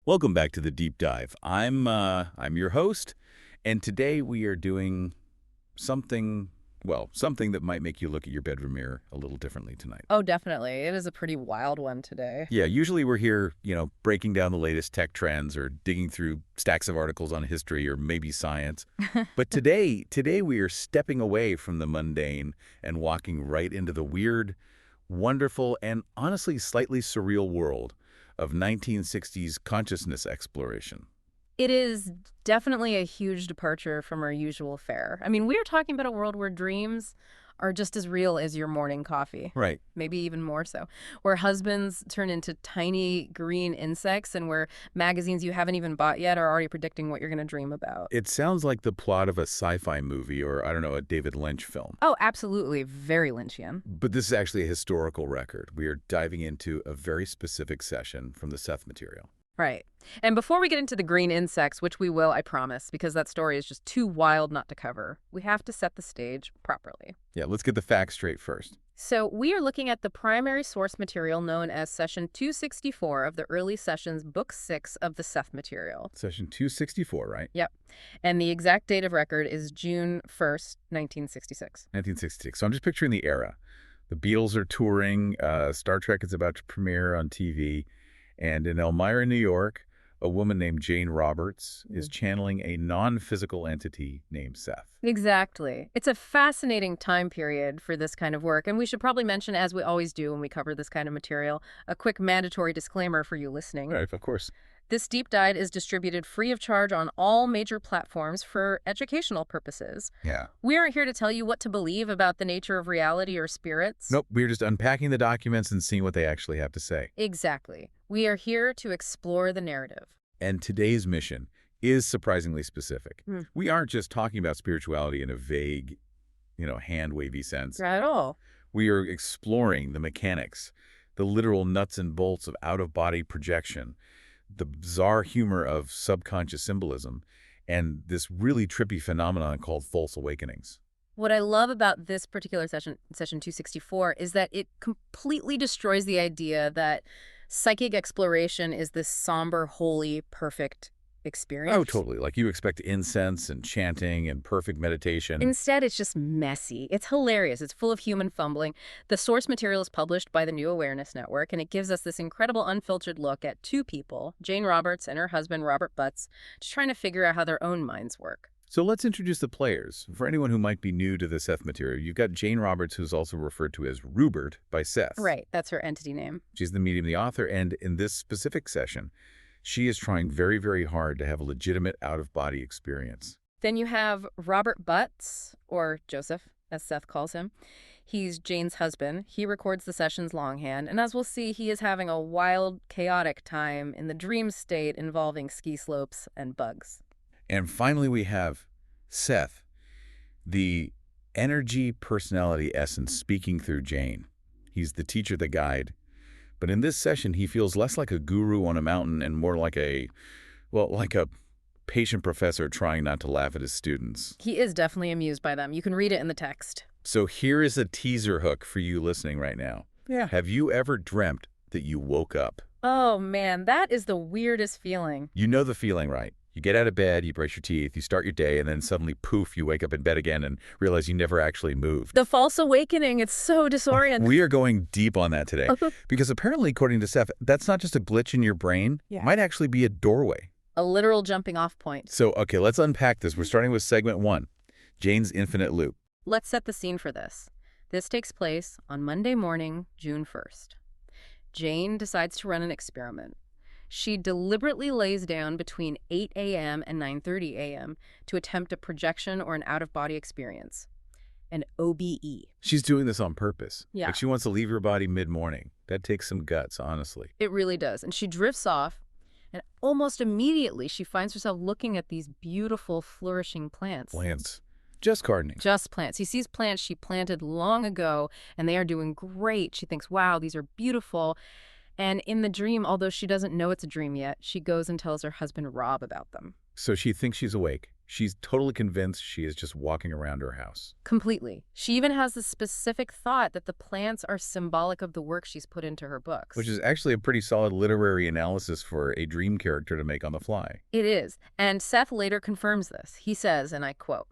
Welcome back to the Deep Dive. I'm your host, and today we are doing something, something that might make you look at your bedroom mirror a little differently tonight. Oh, definitely. It is a pretty wild one today. Yeah, usually we're here, breaking down the latest tech trends or digging through stacks of articles on history or maybe science. But today we are stepping away from the mundane and walking right into the weird, wonderful, and honestly slightly surreal world of 1960s consciousness exploration. It is definitely a huge departure from our usual fare. I mean, we are talking about a world where dreams are just as real as your morning coffee. Right. Maybe even more so. Where husbands turn into tiny green insects and where magazines you haven't even bought yet are already predicting what you're going to dream about. It sounds like the plot of a sci-fi movie or, I don't know, a David Lynch film. Oh, absolutely. Very Lynchian. But this is actually a historical record. We are diving into a very specific session from the Seth Material. Right. And before we get into the green insects, which we will, I promise, because that story is just too wild not to cover, we have to set the stage properly. Yeah, let's get the facts straight first. So we are looking at the primary source material known as Session 264 of the early sessions, Book 6 of the Seth Material. Session 264, right? Yep. And the exact date of record is June 1st, 1966. 1966. So I'm just picturing the era. The Beatles are touring. Star Trek is about to premiere on TV. And in Elmira, New York, a woman named Jane Roberts is channeling a non-physical entity named Seth. Exactly. It's a fascinating time period for this kind of work. And we should probably mention, as we always do when we cover this kind of material, a quick mandatory disclaimer for you listening. Right, of course. This deep dive is distributed free of charge on all major platforms for educational purposes. Yeah. We aren't here to tell you what to believe about the nature of reality or spirits. Nope, we're just unpacking the documents and seeing what they actually have to say. Exactly. We are here to explore the narrative. And today's mission is surprisingly specific. We aren't just talking about spirituality in a vague, hand-wavy sense. Not at all. We are exploring the mechanics, the literal nuts and bolts of out-of-body projection, the bizarre humor of subconscious symbolism, and this really trippy phenomenon called false awakenings. What I love about this particular session 264, is that it completely destroys the idea that psychic exploration is this somber, holy, perfect experience. Oh, totally. Like you expect incense and chanting and perfect meditation. Instead, it's just messy. It's hilarious. It's full of human fumbling. The source material is published by the New Awareness Network, and it gives us this incredible unfiltered look at two people, Jane Roberts and her husband, Robert Butts, just trying to figure out how their own minds work. So let's introduce the players. For anyone who might be new to the Seth Material, you've got Jane Roberts, who's also referred to as Ruburt by Seth. Right. That's her entity name. She's the medium, the author, and in this specific session, she is trying very, very hard to have a legitimate out-of-body experience. Then you have Robert Butts, or Joseph, as Seth calls him. He's Jane's husband. He records the sessions longhand, and as we'll see, he is having a wild, chaotic time in the dream state involving ski slopes and bugs. And finally, we have Seth, the energy, personality essence speaking through Jane. He's the teacher, the guide. But in this session, he feels less like a guru on a mountain and more like a patient professor trying not to laugh at his students. He is definitely amused by them. You can read it in the text. So here is a teaser hook for you listening right now. Yeah. Have you ever dreamt that you woke up? Oh, man, that is the weirdest feeling. You know the feeling, right? You get out of bed, you brush your teeth, you start your day, and then suddenly, poof, you wake up in bed again and realize you never actually moved. The false awakening, it's so disorienting. We are going deep on that today. Because apparently, according to Seth, that's not just a glitch in your brain. Yeah. It might actually be a doorway. A literal jumping off point. So, okay, let's unpack this. We're starting with segment 1, Jane's infinite loop. Let's set the scene for this. This takes place on Monday morning, June 1st. Jane decides to run an experiment. She deliberately lays down between 8 a.m. and 9:30 a.m. to attempt a projection or an out-of-body experience, an OBE. She's doing this on purpose. Yeah. Like she wants to leave her body mid-morning. That takes some guts, honestly. It really does. And she drifts off, and almost immediately she finds herself looking at these beautiful, flourishing plants. Plants. Just gardening. Just plants. He sees plants she planted long ago, and they are doing great. She thinks, wow, these are beautiful. And in the dream, although she doesn't know it's a dream yet, she goes and tells her husband Rob about them. So she thinks she's awake. She's totally convinced she is just walking around her house. Completely. She even has the specific thought that the plants are symbolic of the work she's put into her books. Which is actually a pretty solid literary analysis for a dream character to make on the fly. It is. And Seth later confirms this. He says, and I quote,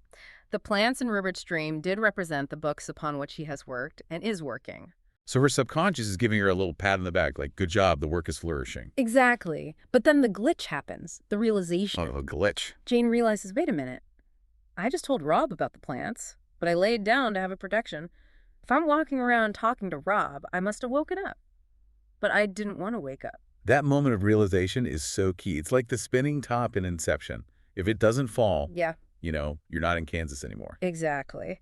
"The plants in Ruburt's dream did represent the books upon which he has worked and is working." So her subconscious is giving her a little pat on the back, like, good job, the work is flourishing. Exactly. But then the glitch happens, the realization. Oh, a glitch. Jane realizes, wait a minute. I just told Rob about the plants, but I laid down to have a protection. If I'm walking around talking to Rob, I must have woken up. But I didn't want to wake up. That moment of realization is so key. It's like the spinning top in Inception. If it doesn't fall, Yeah, you're not in Kansas anymore. exactly.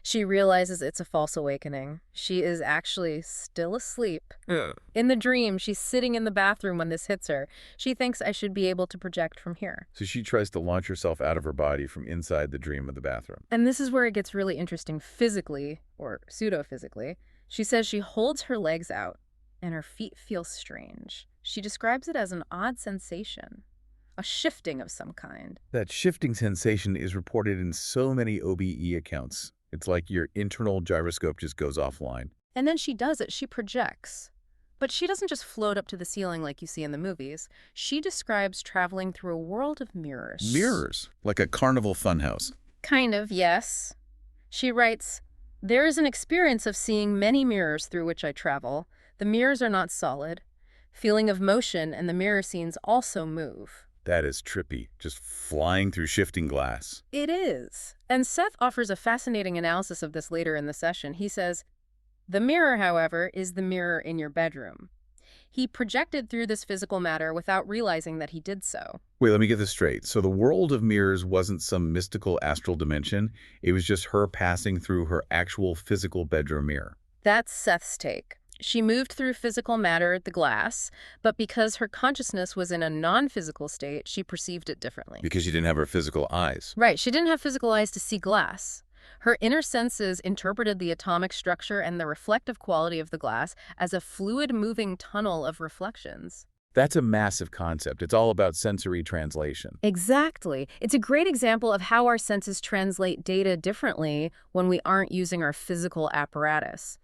She realizes it's a false awakening. She is actually still asleep. Yeah. In the dream, she's sitting in the bathroom when this hits her. She thinks I should be able to project from here. So she tries to launch herself out of her body from inside the dream of the bathroom. And this is where it gets really interesting physically, or pseudo-physically. She says she holds her legs out, and her feet feel strange. She describes it as an odd sensation, a shifting of some kind. That shifting sensation is reported in so many OBE accounts. It's like your internal gyroscope just goes offline. And then she does it. She projects. But she doesn't just float up to the ceiling like you see in the movies. She describes traveling through a world of mirrors. Mirrors, like a carnival funhouse. Kind of, yes. She writes, "There is an experience of seeing many mirrors through which I travel. The mirrors are not solid. Feeling of motion and the mirror scenes also move." That is trippy, just flying through shifting glass. It is. And Seth offers a fascinating analysis of this later in the session. He says, "The mirror, however, is the mirror in your bedroom." He projected through this physical matter without realizing that he did so. Wait, let me get this straight. So the world of mirrors wasn't some mystical astral dimension. It was just her passing through her actual physical bedroom mirror. That's Seth's take. She moved through physical matter, the glass, but because her consciousness was in a non-physical state, she perceived it differently. Because she didn't have her physical eyes. Right, she didn't have physical eyes to see glass. Her inner senses interpreted the atomic structure and the reflective quality of the glass as a fluid-moving tunnel of reflections. That's a massive concept. It's all about sensory translation. Exactly. It's a great example of how our senses translate data differently when we aren't using our physical apparatus.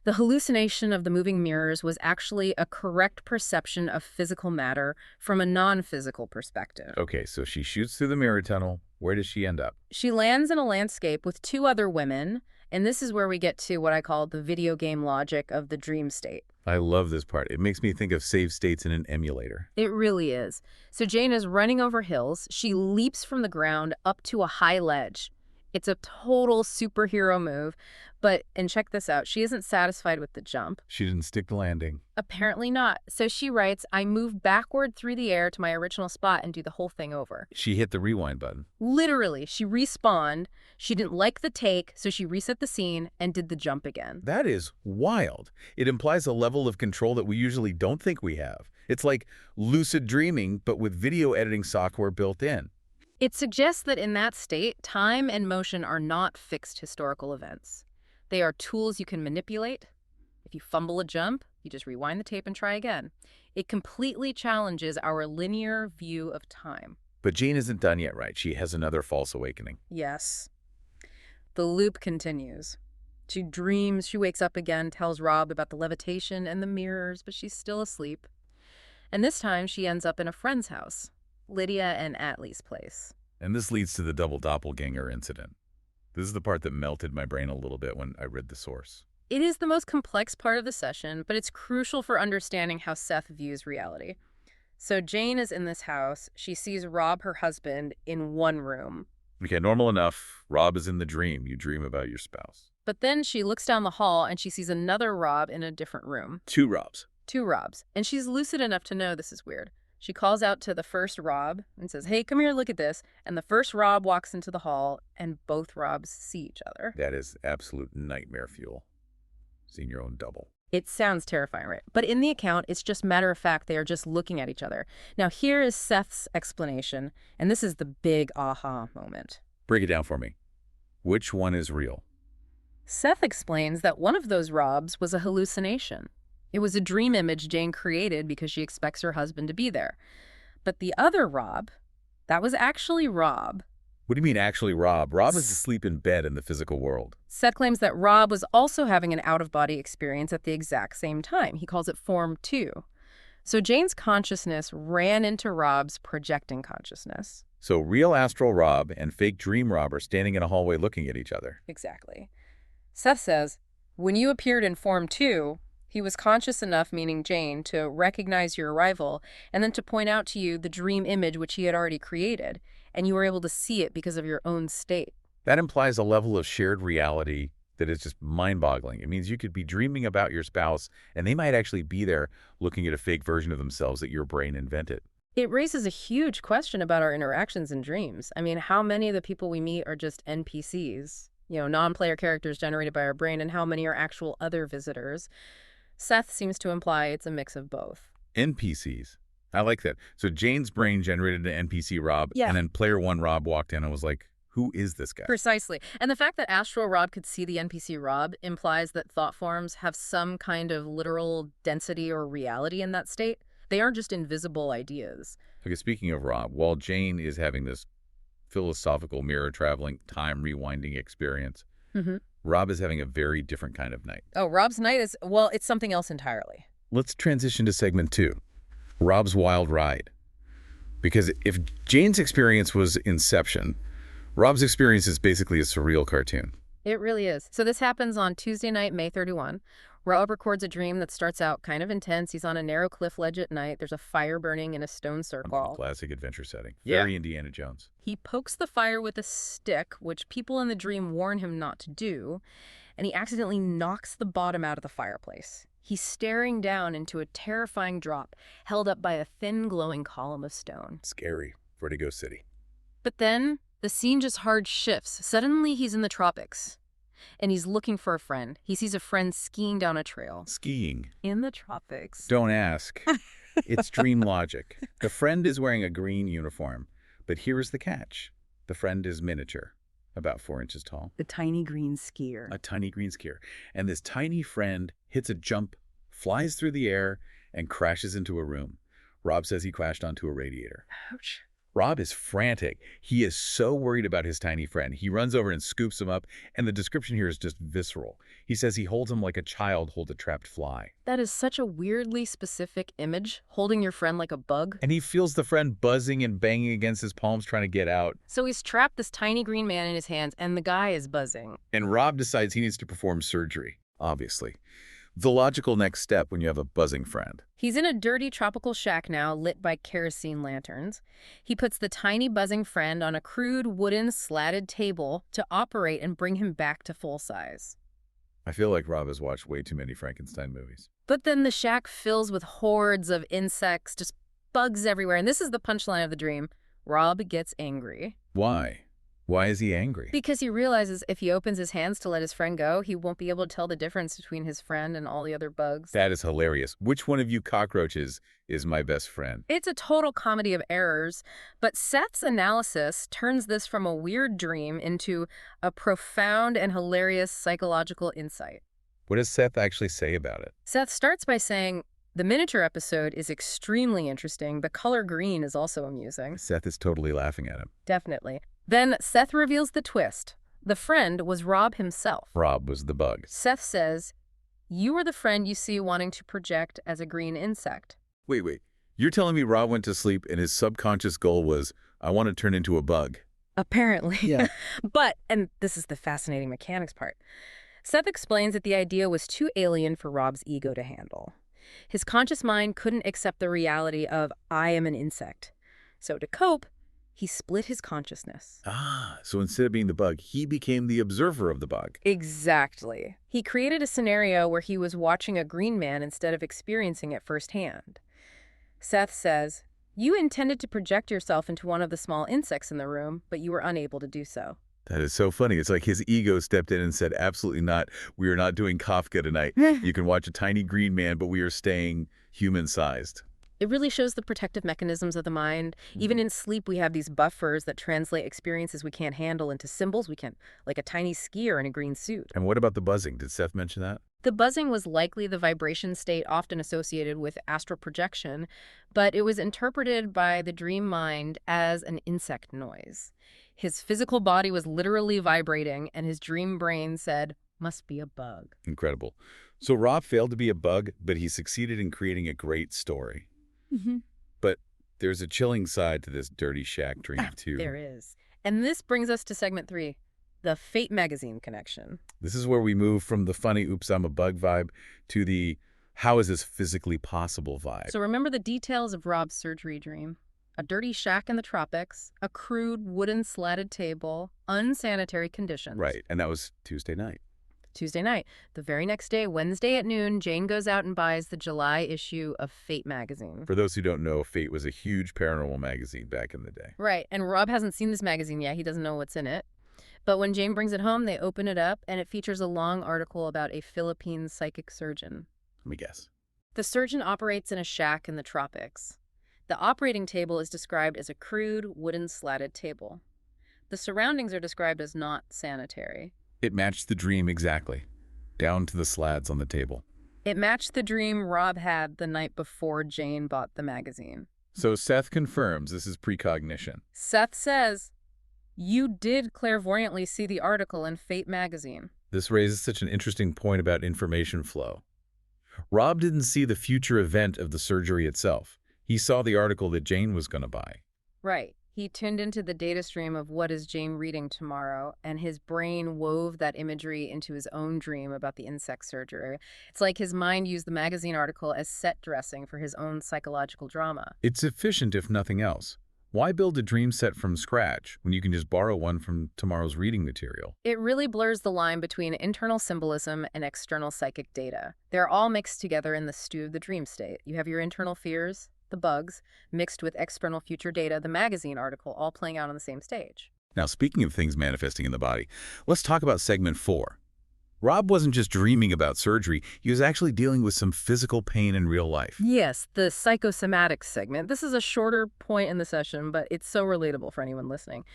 The hallucination of the moving mirrors was actually a correct perception of physical matter from a non-physical perspective. Okay, so she shoots through the mirror tunnel. Where does she end up? She lands in a landscape with two other women, and this is where we get to what I call the video game logic of the dream state. I love this part. It makes me think of save states in an emulator. It really is. So Jane is running over hills. She leaps from the ground up to a high ledge. It's a total superhero move, and check this out, she isn't satisfied with the jump. She didn't stick the landing. Apparently not. So she writes, "I move backward through the air to my original spot and do the whole thing over." She hit the rewind button. Literally, she respawned. She didn't like the take, so she reset the scene and did the jump again. That is wild. It implies a level of control that we usually don't think we have. It's like lucid dreaming, but with video editing software built in. It suggests that in that state, time and motion are not fixed historical events. They are tools you can manipulate. If you fumble a jump, you just rewind the tape and try again. It completely challenges our linear view of time. But Jane isn't done yet, right? She has another false awakening. Yes. The loop continues. She dreams, she wakes up again, tells Rob about the levitation and the mirrors, but she's still asleep. And this time she ends up in a friend's house, Lydia and Atlee's place. And this leads to the double doppelganger incident. This is the part that melted my brain a little bit when I read the source. It is the most complex part of the session, but it's crucial for understanding how Seth views reality. So Jane is in this house. She sees Rob, her husband, in one room. Okay, normal enough. Rob is in the dream. You dream about your spouse. But then she looks down the hall and she sees another Rob in a different room. Two Robs. Two Robs. And she's lucid enough to know this is weird. She calls out to the first Rob and says, "Hey, come here, look at this." And the first Rob walks into the hall and both Robs see each other. That is absolute nightmare fuel. Seeing your own double. It sounds terrifying, right? But in the account, it's just matter of fact. They are just looking at each other. Now, here is Seth's explanation, and this is the big aha moment. Break it down for me. Which one is real? Seth explains that one of those Robs was a hallucination. It was a dream image Jane created because she expects her husband to be there. But the other Rob, that was actually Rob. What do you mean actually Rob? Rob is asleep in bed in the physical world. Seth claims that Rob was also having an out-of-body experience at the exact same time. He calls it Form 2. So Jane's consciousness ran into Rob's projecting consciousness. So real astral Rob and fake dream Rob are standing in a hallway looking at each other. Exactly. Seth says, when you appeared in Form 2, he was conscious enough, meaning Jane, to recognize your arrival and then to point out to you the dream image which he had already created, and you were able to see it because of your own state. That implies a level of shared reality that is just mind-boggling. It means you could be dreaming about your spouse, and they might actually be there looking at a fake version of themselves that your brain invented. It raises a huge question about our interactions in dreams. I mean, how many of the people we meet are just NPCs, non-player characters generated by our brain, and how many are actual other visitors? Seth seems to imply it's a mix of both. NPCs. I like that. So Jane's brain generated an NPC Rob, and then player one Rob walked in and was like, who is this guy? Precisely. And the fact that Astral Rob could see the NPC Rob implies that thought forms have some kind of literal density or reality in that state. They aren't just invisible ideas. Okay, speaking of Rob, while Jane is having this philosophical mirror-traveling, time-rewinding experience, Rob is having a very different kind of night. Oh, Rob's night is, well, it's something else entirely. Let's transition to segment 2, Rob's wild ride. Because if Jane's experience was Inception, Rob's experience is basically a surreal cartoon. It really is. So this happens on Tuesday night, May 31. Rob records a dream that starts out kind of intense. He's on a narrow cliff ledge at night. There's a fire burning in a stone circle. Classic adventure setting. Very Indiana Jones. He pokes the fire with a stick, which people in the dream warn him not to do, and he accidentally knocks the bottom out of the fireplace. He's staring down into a terrifying drop held up by a thin, glowing column of stone. Scary. Vertigo City. But then the scene just hard shifts. Suddenly he's in the tropics. And he's looking for a friend. He sees a friend skiing down a trail. Skiing. In the tropics. Don't ask. It's dream logic. The friend is wearing a green uniform. But here is the catch. The friend is miniature, about 4 inches tall. The tiny green skier. A tiny green skier. And this tiny friend hits a jump, flies through the air, and crashes into a room. Rob says he crashed onto a radiator. Ouch. Rob is frantic. He is so worried about his tiny friend. He runs over and scoops him up, and the description here is just visceral. He says he holds him like a child holds a trapped fly. That is such a weirdly specific image, holding your friend like a bug. And he feels the friend buzzing and banging against his palms trying to get out. So he's trapped this tiny green man in his hands, and the guy is buzzing. And Rob decides he needs to perform surgery, obviously. The logical next step when you have a buzzing friend. He's in a dirty tropical shack now, lit by kerosene lanterns. He puts the tiny buzzing friend on a crude wooden slatted table to operate and bring him back to full size. I feel like Rob has watched way too many Frankenstein movies. But then the shack fills with hordes of insects, just bugs everywhere. And this is the punchline of the dream. Rob gets angry. Why? Why is he angry? Because he realizes if he opens his hands to let his friend go, he won't be able to tell the difference between his friend and all the other bugs. That is hilarious. Which one of you cockroaches is my best friend? It's a total comedy of errors, but Seth's analysis turns this from a weird dream into a profound and hilarious psychological insight. What does Seth actually say about it? Seth starts by saying, the miniature episode is extremely interesting. The color green is also amusing. Seth is totally laughing at him. Definitely. Then Seth reveals the twist. The friend was Rob himself. Rob was the bug. Seth says, you are the friend you see wanting to project as a green insect. Wait. You're telling me Rob went to sleep and his subconscious goal was, I want to turn into a bug? Apparently. Yeah. But, and this is the fascinating mechanics part, Seth explains that the idea was too alien for Rob's ego to handle. His conscious mind couldn't accept the reality of, I am an insect. So to cope, he split his consciousness. So instead of being the bug, he became the observer of the bug. Exactly. He created a scenario where he was watching a green man instead of experiencing it firsthand. Seth says, you intended to project yourself into one of the small insects in the room, but you were unable to do so. That is so funny. It's like his ego stepped in and said, absolutely not. We are not doing Kafka tonight. You can watch a tiny green man, but we are staying human-sized. It really shows the protective mechanisms of the mind. Even in sleep, we have these buffers that translate experiences we can't handle into symbols we can, like a tiny skier in a green suit. And what about the buzzing? Did Seth mention that? The buzzing was likely the vibration state often associated with astral projection, but it was interpreted by the dream mind as an insect noise. His physical body was literally vibrating, and his dream brain said, must be a bug. Incredible. So Rob failed to be a bug, but he succeeded in creating a great story. Mm-hmm. But there's a chilling side to this dirty shack dream, too. There is. And this brings us to segment 3, the Fate magazine connection. This is where we move from the funny, oops, I'm a bug vibe to the how is this physically possible vibe. So remember the details of Rob's surgery dream. A dirty shack in the tropics, a crude wooden slatted table, unsanitary conditions. Right, and that was Tuesday night. Tuesday night. The very next day, Wednesday at noon, Jane goes out and buys the July issue of Fate magazine. For those who don't know, Fate was a huge paranormal magazine back in the day. Right, and Rob hasn't seen this magazine yet. He doesn't know what's in it. But when Jane brings it home, they open it up, and it features a long article about a Philippine psychic surgeon. Let me guess. The surgeon operates in a shack in the tropics. The operating table is described as a crude, wooden slatted table. The surroundings are described as not sanitary. It matched the dream exactly, down to the slats on the table. It matched the dream Rob had the night before Jane bought the magazine. So Seth confirms this is precognition. Seth says, you did clairvoyantly see the article in Fate magazine. This raises such an interesting point about information flow. Rob didn't see the future event of the surgery itself. He saw the article that Jane was going to buy. Right. He tuned into the data stream of what is Jane reading tomorrow, and his brain wove that imagery into his own dream about the insect surgery. It's like his mind used the magazine article as set dressing for his own psychological drama. It's efficient if nothing else. Why build a dream set from scratch when you can just borrow one from tomorrow's reading material? It really blurs the line between internal symbolism and external psychic data. They're all mixed together in the stew of the dream state. You have your internal fears, the bugs, mixed with external future data, the magazine article, all playing out on the same stage. Now, speaking of things manifesting in the body, let's talk about segment 4. Rob wasn't just dreaming about surgery, he was actually dealing with some physical pain in real life. Yes, the psychosomatic segment. This is a shorter point in the session, but it's so relatable for anyone listening.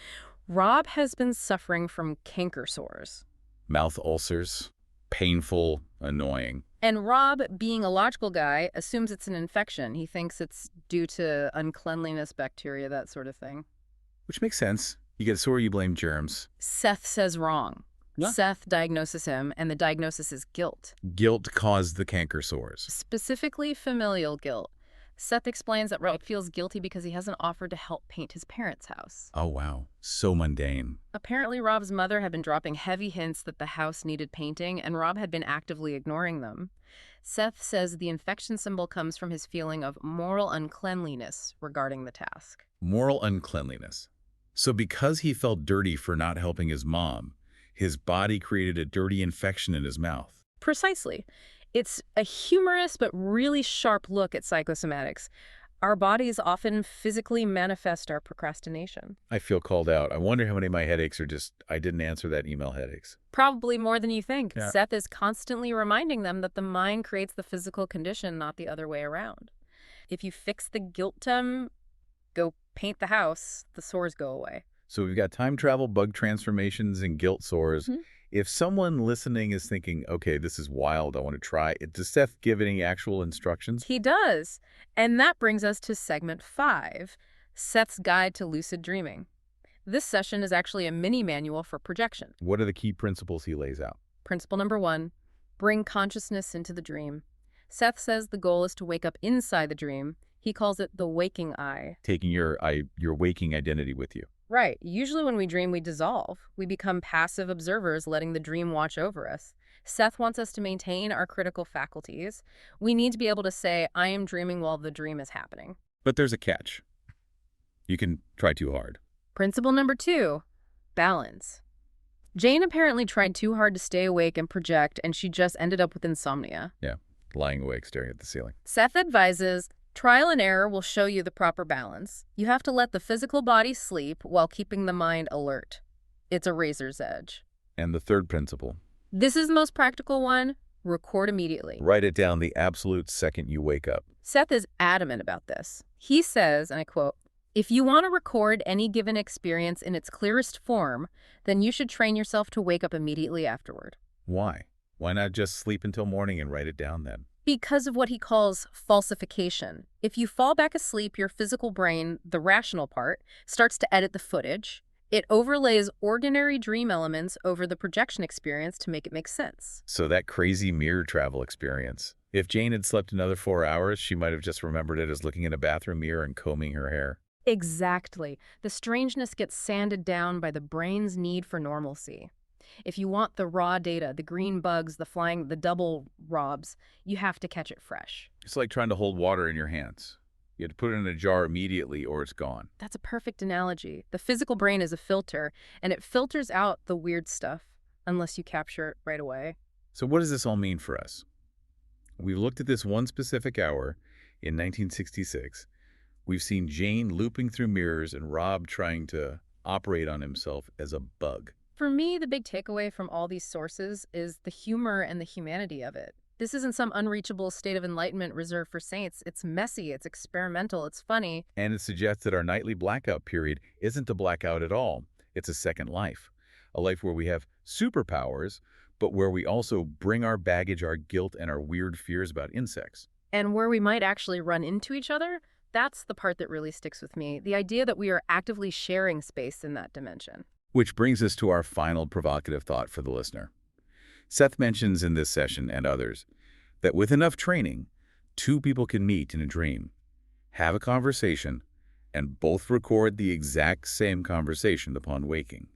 Rob has been suffering from canker sores. Mouth ulcers, painful, annoying. And Rob, being a logical guy, assumes it's an infection. He thinks it's due to uncleanliness, bacteria, that sort of thing. Which makes sense. You get sore, you blame germs. Seth says wrong. Yeah. Seth diagnoses him, and the diagnosis is guilt. Guilt caused the canker sores. Specifically familial guilt. Seth explains that Rob feels guilty because he hasn't offered to help paint his parents' house. Oh, wow. So mundane. Apparently, Rob's mother had been dropping heavy hints that the house needed painting, and Rob had been actively ignoring them. Seth says the infection symbol comes from his feeling of moral uncleanliness regarding the task. Moral uncleanliness. So because he felt dirty for not helping his mom, his body created a dirty infection in his mouth. Precisely. It's a humorous but really sharp look at psychosomatics. Our bodies often physically manifest our procrastination. I feel called out. I wonder how many of my headaches are just, I didn't answer that email headaches. Probably more than you think. Yeah. Seth is constantly reminding them that the mind creates the physical condition, not the other way around. If you fix the guilt, go paint the house, the sores go away. So we've got time travel, bug transformations, and guilt sores. Mm-hmm. If someone listening is thinking, okay, this is wild, I want to try it, does Seth give any actual instructions? He does. And that brings us to segment 5, Seth's Guide to Lucid Dreaming. This session is actually a mini manual for projection. What are the key principles he lays out? Principle number 1, bring consciousness into the dream. Seth says the goal is to wake up inside the dream. He calls it the waking eye. Taking your waking identity with you. Right. Usually when we dream, we dissolve. We become passive observers, letting the dream watch over us. Seth wants us to maintain our critical faculties. We need to be able to say, I am dreaming while the dream is happening. But there's a catch. You can try too hard. Principle number 2, balance. Jane apparently tried too hard to stay awake and project, and she just ended up with insomnia. Yeah, lying awake, staring at the ceiling. Seth advises, trial and error will show you the proper balance. You have to let the physical body sleep while keeping the mind alert. It's a razor's edge. And the third principle. This is the most practical one. Record immediately. Write it down the absolute second you wake up. Seth is adamant about this. He says, and I quote, if you want to record any given experience in its clearest form, then you should train yourself to wake up immediately afterward. Why? Why not just sleep until morning and write it down then? Because of what he calls falsification. If you fall back asleep, your physical brain, the rational part, starts to edit the footage, It overlays ordinary dream elements over the projection experience to make it make sense. So that crazy mirror travel experience. If Jane had slept another 4 hours, she might have just remembered it as looking in a bathroom mirror and combing her hair. Exactly. The strangeness gets sanded down by the brain's need for normalcy. If you want the raw data, the green bugs, the flying, the double robs, you have to catch it fresh. It's like trying to hold water in your hands. You have to put it in a jar immediately or it's gone. That's a perfect analogy. The physical brain is a filter, and it filters out the weird stuff unless you capture it right away. So what does this all mean for us? We've looked at this one specific hour in 1966. We've seen Jane looping through mirrors and Rob trying to operate on himself as a bug. For me, the big takeaway from all these sources is the humor and the humanity of it. This isn't some unreachable state of enlightenment reserved for saints. It's messy, it's experimental, it's funny. And it suggests that our nightly blackout period isn't a blackout at all. It's a second life. A life where we have superpowers, but where we also bring our baggage, our guilt, and our weird fears about insects. And where we might actually run into each other, that's the part that really sticks with me. The idea that we are actively sharing space in that dimension. Which brings us to our final provocative thought for the listener. Seth mentions in this session and others that with enough training, two people can meet in a dream, have a conversation, and both record the exact same conversation upon waking.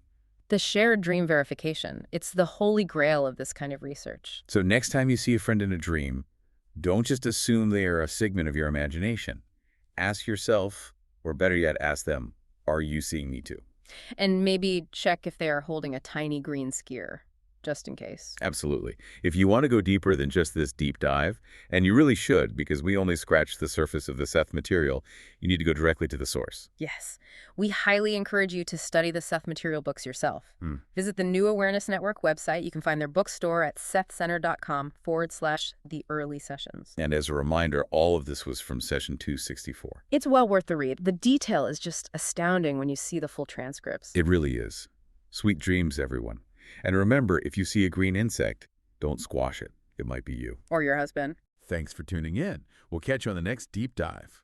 The shared dream verification, it's the holy grail of this kind of research. So next time you see a friend in a dream, don't just assume they are a figment of your imagination. Ask yourself, or better yet, ask them, are you seeing me too? And maybe check if they are holding a tiny green skier, just in case. Absolutely. If you want to go deeper than just this deep dive, and you really should because we only scratched the surface of the Seth Material, you need to go directly to the source. Yes. We highly encourage you to study the Seth Material books yourself. Visit the New Awareness Network website. You can find their bookstore at sethcenter.com/the early sessions. And as a reminder, all of this was from session 264. It's well worth the read. The detail is just astounding when you see the full transcripts. It really is. Sweet dreams, everyone. And remember, if you see a green insect, don't squash it. It might be you. Or your husband. Thanks for tuning in. We'll catch you on the next deep dive.